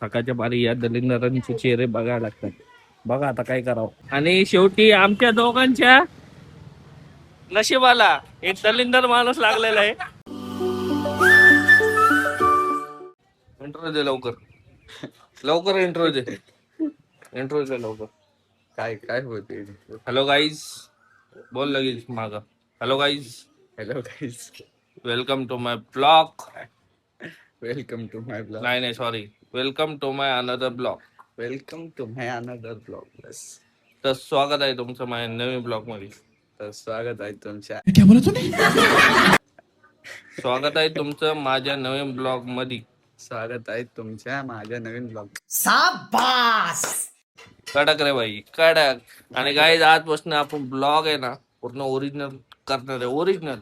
सकाळच्या पारी या दलिंदरांचे चेहरे बघायला लागतात. बघा आता काय करावं. आणि शेवटी आमच्या दोघांच्या नशिबाला एक दलिंदर माणूस लागलेला आहे. इंट्रो दे लवकर, लवकर इंट्रो दे, इंट्रो दे लवकर. काय काय होते. हॅलो गाईज, बोल लगेच माग. Hello guys, hello guys, welcome to my blog. Welcome to my blog. नाही sorry, welcome to my another blog. Welcome to my another blog. बस. तर स्वागत आहे तुमचं माझ्या नवीन ब्लॉग मध्ये. तर स्वागत आहे तुमच्या स्वागत आहे तुमचं माझ्या नवीन ब्लॉग मध्ये. स्वागत आहे तुमच्या माझ्या नवीन ब्लॉग. कडक रे भाई, कडक. आणि गाईज आजपासून आपण ब्लॉग आहे ना पूर्ण ओरिजिनल करणार आहे. ओरिजिनल,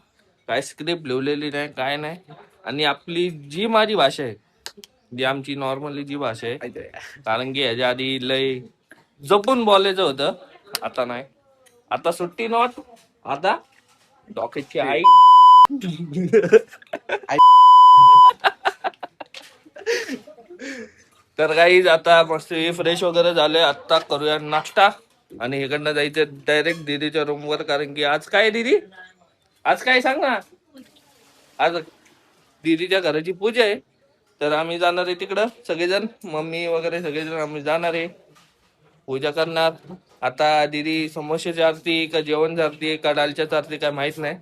काय स्क्रिप्ट लिहिलेली नाही, काय नाही. आणि आपली जी माझी भाषा आहे, जी आमची नॉर्मली जी भाषा आहे, कारण की ह्याच्या आधी लय जपून बोलायचं होतं. आता नाही, आता सुट्टी नॉट, आता डॉक्याची आई. तर गाईज आता मस्त फ्रेश वगैरे झाले. आता करूया नाश्ता आणि इकडनं जायचं डायरेक्ट दीदीच्या रूम वर. कारण की आज काय दीदी, आज काय सांग ना. आज दीदीच्या घराची पूजा आहे, तर आम्ही जाणार आहे तिकडं सगळेजण, मम्मी वगैरे सगळेजण आम्ही जाणार आहे, पूजा करणार. आता दीदी समोसेची आरती का जेवण आरती का डालच्या आरती काय माहित नाही,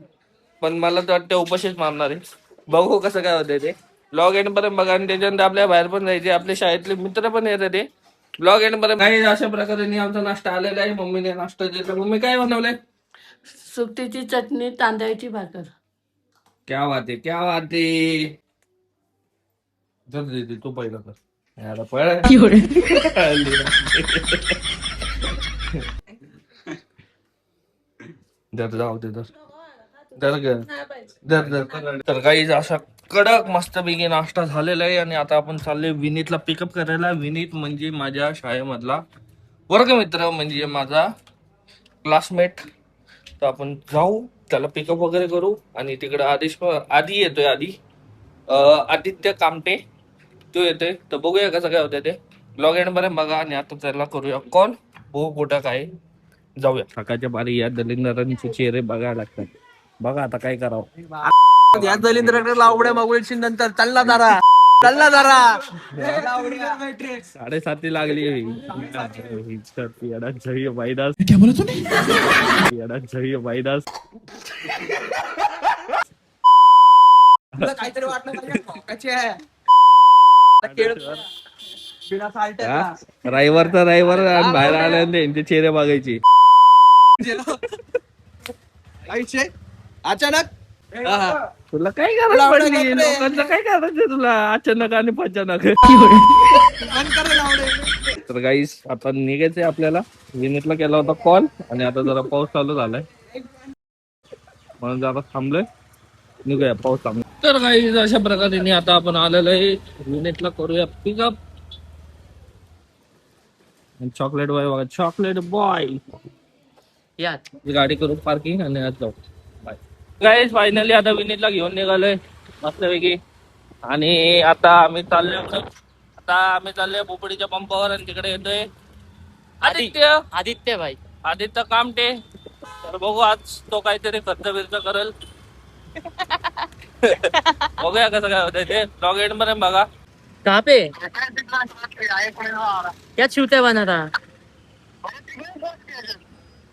पण मला तर वाटतं उपाशीच मारणार आहे. बघू कसं काय होतंय ते. ब्लॉग एंड पर्यंत बघा. आणि त्याच्यानंतर आपल्या बाहेर पण जायचे, आपले शाळेतले मित्र पण येतात ते. ब्लॉग एंड पर्यंत काही अशा प्रकारे आमचा नाश्ता आलेला आहे. मम्मीने नाश्ता दिला. मम्मी काय बनवलंय? सुकटीची चटणी, तांदळाची भाकर. क्या बात आहे, क्या बात आहे. जर दीदी तू पहिला कर. याला जाऊ दे तर काही असा कडक मस्तपैकी नाश्ता झालेला आहे. आणि आता आपण चाललोय विनीतला पिकअप करायला. विनीत म्हणजे माझ्या शाळेमधला वर्गमित्र, म्हणजे माझा क्लासमेट. तर आपण जाऊ, त्याला पिकअप वगैरे करू. आणि तिकडे आधी येतोय, आदित्य कामटे तो येतोय. तर बघूया कसं काय होतंय ते. ब्लॉग एंड पर्यंत बघा. आणि आता त्याला करूया कॉल, बघू कुठं काय. जाऊया. सकाळच्या पारी या दलिंदरांचे चेहरे बघायला लागतात. बघा आता काय करावं. या दलिंद्राकडे लावड्या मागुळची नंतर चालला जरा 7:30 लागली. मैदास मैदास काहीतरी वाटलं रविवार बाहेर आल्या त्यांचे चेहरे बघायचे. अचानक तुला काय करायचं पडली, लोकांचं काय करायचं तुला अचानक आणि अचानक. तर गाईस आता निघायचंय आपल्याला. विनीतला केला होता कॉल आणि आता जरा पाऊस चालू झालाय म्हणून जरा थांबलोय. निघूया, पाऊस थांबला. तर गाईस अशा प्रकारे आता आपण आलेलो आहे. विनीतला करूया पिकअप. चॉकलेट बॉय बघा, चॉकलेट बॉय. या गाडी करू पार्किंग आणि आज जाऊ. बाय गाईस. फायनली आता विनीतला घेऊन निघालोय मस्तपैकी. आणि आता आम्ही चाललोय बोपडीच्या पंपावर. आणि तिकडे येतोय आदित्य भाई, आदित्य कामटे. तर बघू आज तो काहीतरी खर्च बिर्च करेल. बघूया कसं काय होतंय ते. ब्लॉग एंड पर्यंत बघा. कहाँ पे क्या छूते बना था?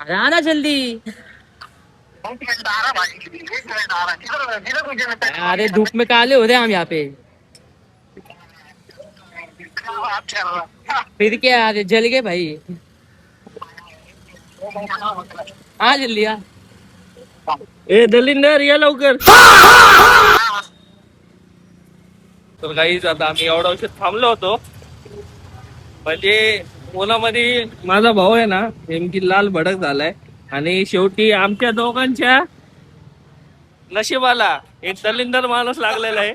अरे आना जल्दी. अरे धूप में काले हो रहे हम यहाँ पे. फिर क्या, अरे जल गए भाई. आ जल्दी आ. ए दलिंदर या लवकर. तर काहीच आता आम्ही एवढा उशीर थांबलो होतो, म्हणजे उन्हामध्ये माझा भाऊ आहे ना नेमकी लाल भडक झालाय. आणि शेवटी आमच्या दोघांच्या नशिबाला एक दलिंदर माणूस लागलेला आहे.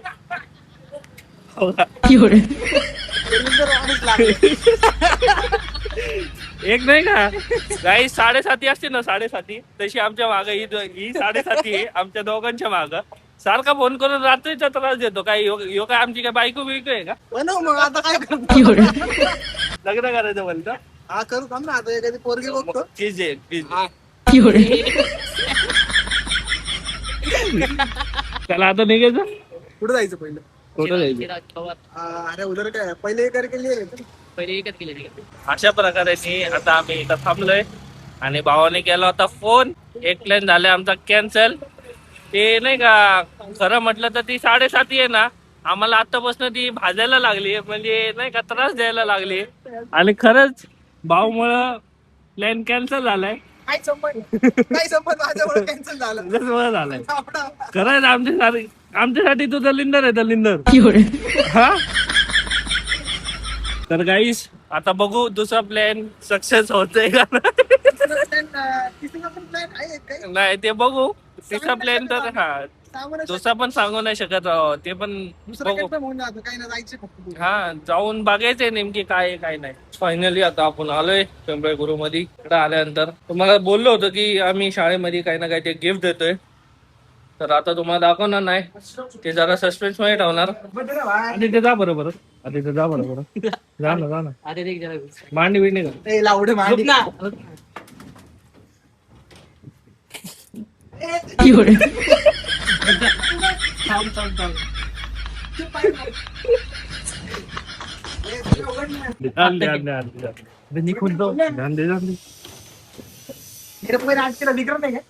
एक नाही का काही 7:30 असते ना, 7:30 तशी आमच्या माग ही 7:30 आहे आमच्या दोघांच्या माग. सारखा फोन करून रात्रीचा त्रास देतो. काय यो काय आमची काय बायको बियको आहे का? बनव मग आता काय करतो लग्न करायचं म्हणतं. हा करू थांब ना आता एखादी पोरगी बघतो चीज आहे, चीज. त्याला आता निघायचं कुठं जायचं पहिलं कुठं जायचं. अरे उधर काय पहिले हे कर केली पहिले एकच केले. अशा प्रकारे आता आम्ही इथं थांबलोय आणि भावाने केला होता फोन. एक प्लॅन झालाय आमचा कॅन्सल. ते नाही का खरं म्हटलं तर ती 7:30 आहे ना, आम्हाला आतापासून ती भाजायला लागली, म्हणजे नाही का त्रास द्यायला लागली. आणि खरंच भाऊमुळं प्लॅन कॅन्सल झालाय. काय संबंध माझ्यामुळे कॅन्सल झालं जसं झालाय. आपला खरंच आमच्यासाठी तू दलिंदर आहे, दलिंदर. हा तर गाईस आता बघू दुसरा प्लॅन सक्सेस होतोय का तिसरा पण प्लॅन आहे काय नाही, ते बघू. तिसरा प्लॅन तर हा दुसरा पण सांगू नाही शकत आहो. ते पण दुसरा बघू. काय होऊन जातं काही ना जायचं फक्त हा जाऊन बघायचंय नेमकी काय आहे काय नाही. फायनली आता आपण आलोय पिंपळे गुरु मध्ये. इकडे आल्यानंतर तुम्हाला बोललो होतो की आम्ही शाळेमध्ये काही ना काही ते गिफ्ट देतोय. तर आता तुम्हाला दाखवणार नाही, ते जरा सस्पेन्स मध्ये ठेवणार. आणि ते जा बरोबर, आधी ते जा बरोबर. जा ना अरे देख जरा. मांडी बिंडी का ए लावडे मांडी ना. ध्यान दे. मेरे पण आज केला निकरत नाही काय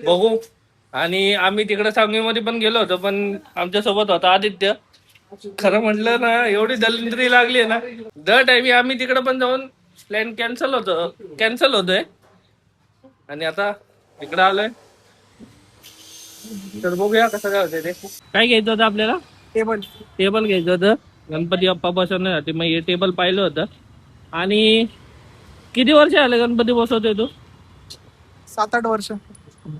बघू. आणि आम्ही तिकडे सांगलीमध्ये पण गेलो होतो, पण आमच्या सोबत होता आदित्य. खरं म्हटलं ना, एवढी दलिंद्री लागली ना, दर टाइमी आम्ही तिकडे पण जाऊन प्लॅन कॅन्सल होतोय. आणि आता इकडे आलोय, तर बघूया कसं काय होतंय ते. काय घ्यायचं होतं आपल्याला? टेबल घ्यायचं होतं गणपती बाप्पा बसवण्यासाठी. मग हे टेबल पाहिलं होतं. आणि किती वर्ष आले गणपती बसवतोय तू? 7-8 वर्ष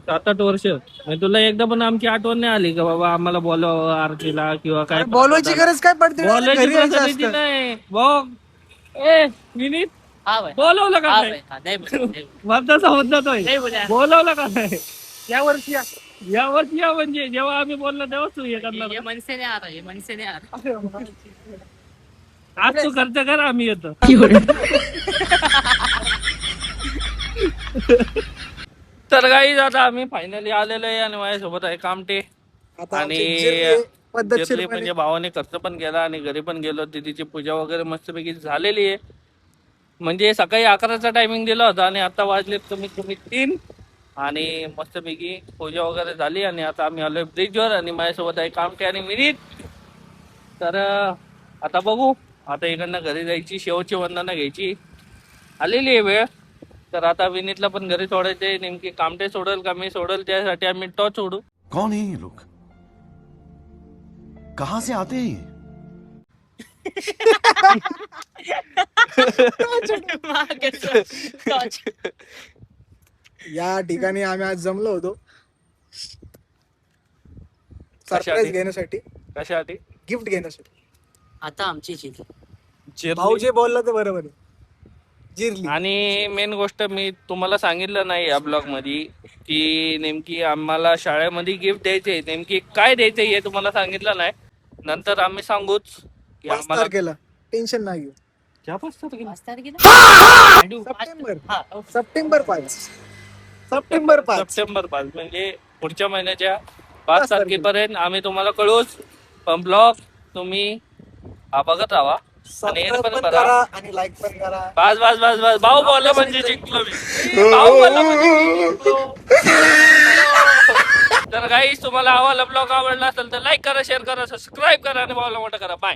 7-8 वर्ष. म्हणजे तुला एकदा पण आमची आठवण नाही आली का बाबा आम्हाला बोलावं आरतीला किंवा काय? बोलवायची गरज काय पडते बोलायची घरी यायचं गरज असतं. नाही. बघ ए विनीत, हा भाई. बोलवलं का हा नाही? भाई. हा, नाही बोला, नाही बोला. मताचा होता तो नाही बोला. बोलवलं का नाही? या वर्षी या. या वर्षी या, म्हणजे जेव्हा आम्ही बोललो तेव्हाच तू हे करणार. ये मन से नहीं आ रहा, ये मन से नहीं आ रहा. आज तू खर्च कर, आम्ही येतो. तर गाईज आता आम्ही फायनली आलेलो आहे आणि माझ्यासोबत आहे कामटे. आता आणि आमची जिरली पद्धतशीर जिरली म्हणजे भावाने खर्च पण केला आणि घरी पण गेलो. दीदीची पूजा वगैरे मस्तपैकी झालेली आहे. म्हणजे सकाळी 11चा टायमिंग दिला होता आणि आता वाजले कमीत कमी 3. आणि मस्तपैकी पूजा वगैरे झाली आणि आता आम्ही आलोय ब्रिजवर आणि माझ्यासोबत आहे कामटे आणि मिनिट. तर आता बघू. आता इकडनं घरी जायची, शेवटची वंदना घ्यायची आलेली आहे वेळ. तर आता विनीतला पण घरी सोडायचे. नेमकी कामटे सोडल का मी सोडल, त्यासाठी आम्ही टॉच सोडू. कौन है ये लोग? कहां से आते हैं ये? या ठिकाणी आम्ही आज जमलो होतो कशासाठी? सरप्राईज घेण्यासाठी, कशासाठी? गिफ्ट घेण्यासाठी. आता आमची जीत. भाऊ जे बोलला ते बरोबर आहे. जिरली. आणि मेन गोष्ट मी तुम्हाला सांगितलं नाही या ब्लॉग मध्ये की नेमकी आम्हाला शाळेमध्ये गिफ्ट द्यायचे, नेमकी काय द्यायचे हे तुम्हाला सांगितलं नाही. नंतर आम्ही सांगूच की 5 आम्हाला तारखेला टेन्शन नाही घेऊ. क्या 5 तारखेला? 5 तारखेला. सप्टेंबर 5. सप्टेंबर 5 सप्टेंबर 5 म्हणजे पुढच्या महिन्याच्या 5 तारखेपर्यंत आम्ही तुम्हाला कळूच. पण ब्लॉग तुम्ही बघत राहा आणि हे पण करा. आणि लाईक पण करा. बस बस बस बस. भाऊ बोलला म्हणजे जिंकलो मी. भाऊ बोलला म्हणजे जिंकलो. तर गाईस तुम्हाला आवाला ब्लॉग आवडला असेल तर लाईक करा, शेअर करा, सबस्क्राईब करा आणि भाऊला मोठं करा. बाय.